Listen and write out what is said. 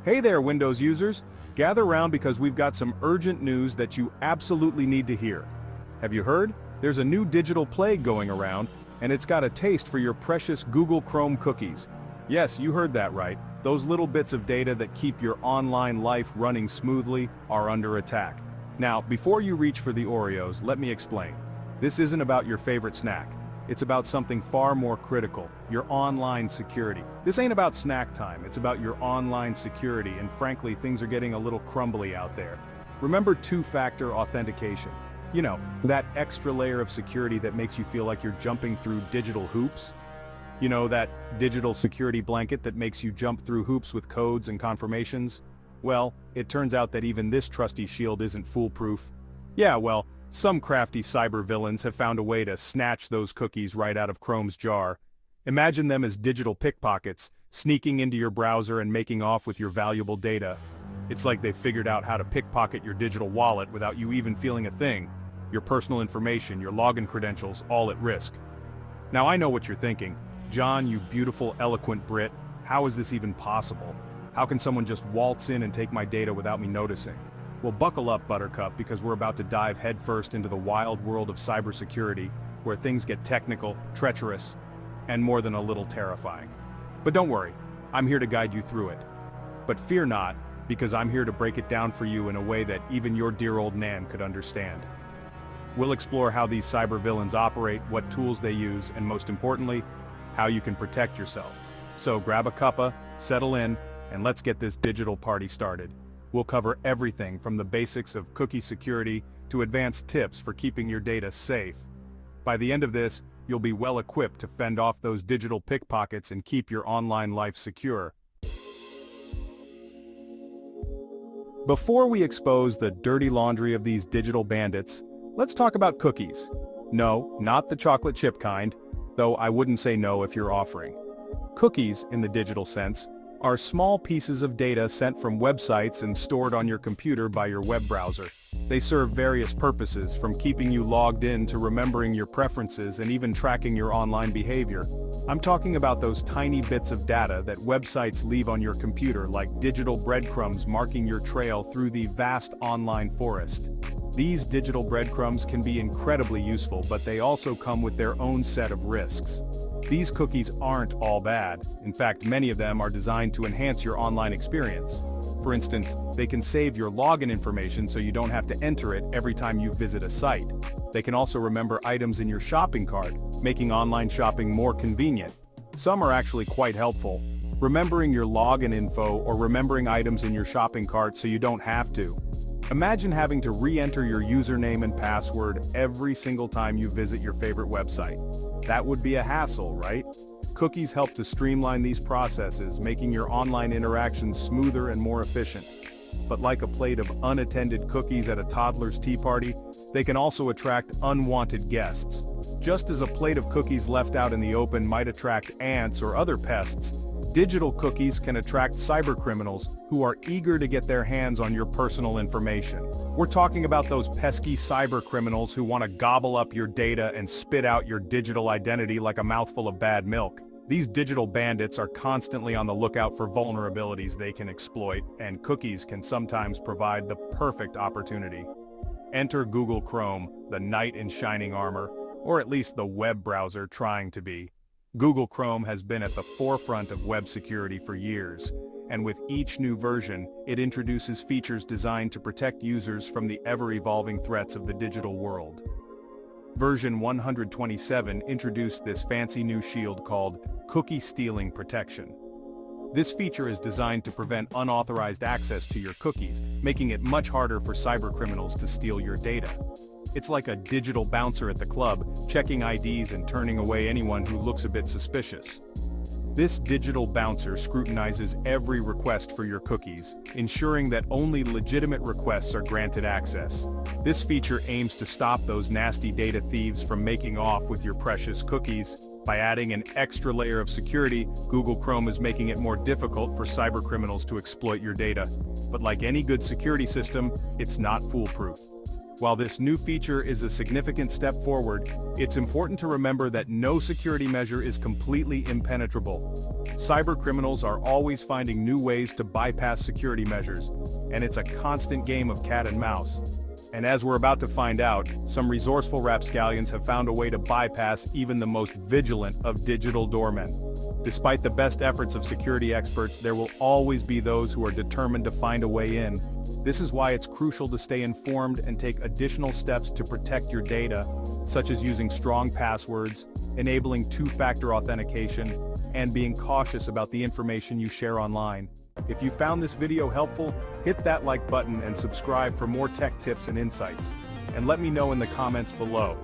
Hey there, Windows users! Gather round because we've got some urgent news that you absolutely need to hear. Have you heard? There's a new digital plague going around, and it's got a taste for your precious Google Chrome cookies. Yes, you heard that right. Those little bits of data that keep your online life running smoothly are under attack. Now, before you reach for the Oreos, let me explain. This isn't about your favorite snack. It's about something far more critical, your online security. This ain't about snack time, it's about your online security, and frankly, things are getting a little crumbly out there. Remember two-factor authentication. You know, that extra layer of security that makes you feel like you're jumping through digital hoops? You know, that digital security blanket that makes you jump through hoops with codes and confirmations? Well, it turns out that even this trusty shield isn't foolproof. Yeah, well, some crafty cyber villains have found a way to snatch those cookies right out of Chrome's jar. Imagine them as digital pickpockets, sneaking into your browser and making off with your valuable data. It's like they've figured out how to pickpocket your digital wallet without you even feeling a thing. Your personal information, your login credentials, all at risk. Now I know what you're thinking. John, you beautiful, eloquent Brit, how is this even possible? How can someone just waltz in and take my data without me noticing? Well, buckle up, Buttercup, because we're about to dive headfirst into the wild world of cybersecurity, where things get technical, treacherous, and more than a little terrifying. But don't worry, I'm here to guide you through it. But fear not, because I'm here to break it down for you in a way that even your dear old Nan could understand. We'll explore how these cyber villains operate, what tools they use, and most importantly, how you can protect yourself. So grab a cuppa, settle in, and let's get this digital party started. We'll cover everything from the basics of cookie security to advanced tips for keeping your data safe. By the end of this, you'll be well equipped to fend off those digital pickpockets and keep your online life secure. Before we expose the dirty laundry of these digital bandits, let's talk about cookies. No, not the chocolate chip kind, though I wouldn't say no if you're offering. Cookies, in the digital sense, are small pieces of data sent from websites and stored on your computer by your web browser. They serve various purposes, from keeping you logged in to remembering your preferences and even tracking your online behavior. I'm talking about those tiny bits of data that websites leave on your computer like digital breadcrumbs marking your trail through the vast online forest. These digital breadcrumbs can be incredibly useful, but they also come with their own set of risks. These cookies aren't all bad. In fact, many of them are designed to enhance your online experience. For instance, they can save your login information so you don't have to enter it every time you visit a site. They can also remember items in your shopping cart, making online shopping more convenient. Some are actually quite helpful. Remembering your login info or remembering items in your shopping cart so you don't have to. Imagine having to re-enter your username and password every single time you visit your favorite website. That would be a hassle, right? Cookies help to streamline these processes, making your online interactions smoother and more efficient. But like a plate of unattended cookies at a toddler's tea party, they can also attract unwanted guests. Just as a plate of cookies left out in the open might attract ants or other pests, digital cookies can attract cybercriminals who are eager to get their hands on your personal information. We're talking about those pesky cybercriminals who want to gobble up your data and spit out your digital identity like a mouthful of bad milk. These digital bandits are constantly on the lookout for vulnerabilities they can exploit, and cookies can sometimes provide the perfect opportunity. Enter Google Chrome, the knight in shining armor, or at least the web browser trying to be. Google Chrome has been at the forefront of web security for years, and with each new version, it introduces features designed to protect users from the ever-evolving threats of the digital world. Version 127 introduced this fancy new shield called Cookie Stealing Protection. This feature is designed to prevent unauthorized access to your cookies, making it much harder for cybercriminals to steal your data. It's like a digital bouncer at the club, checking IDs and turning away anyone who looks a bit suspicious. This digital bouncer scrutinizes every request for your cookies, ensuring that only legitimate requests are granted access. This feature aims to stop those nasty data thieves from making off with your precious cookies. By adding an extra layer of security, Google Chrome is making it more difficult for cybercriminals to exploit your data. But like any good security system, it's not foolproof. While this new feature is a significant step forward, it's important to remember that no security measure is completely impenetrable. Cybercriminals are always finding new ways to bypass security measures, and it's a constant game of cat and mouse. And as we're about to find out, some resourceful rapscallions have found a way to bypass even the most vigilant of digital doormen. Despite the best efforts of security experts, there will always be those who are determined to find a way in. This is why it's crucial to stay informed and take additional steps to protect your data, such as using strong passwords, enabling two-factor authentication, and being cautious about the information you share online. If you found this video helpful, hit that like button and subscribe for more tech tips and insights. And let me know in the comments below.